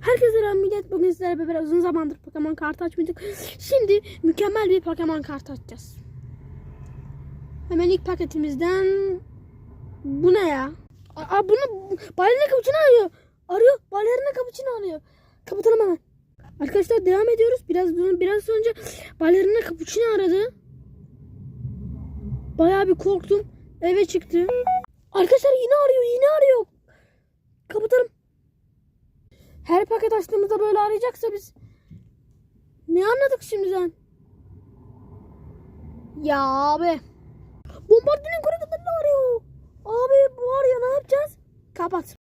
Herkese selam millet. Bugün sizlerle beraber uzun zamandır Pokemon kartı açmayacak. Şimdi mükemmel bir Pokemon kartı açacağız. Hemen ilk paketimizden bu ne ya? Bunu balerina kapuçino arıyor. Balerina kapuçino arıyor. Kapatalım hemen. Arkadaşlar devam ediyoruz. Biraz önce balerina kapuçino aradı. Bayağı bir korktum. Eve çıktı. Arkadaşlar yine arıyor. Kapatalım. Her paket açtığımızda böyle arayacaksa biz ne anladık şimdiden? Ya abi. Bombardinin koridorlarını arıyor. Abi bu var ya, ne yapacağız? Kapat.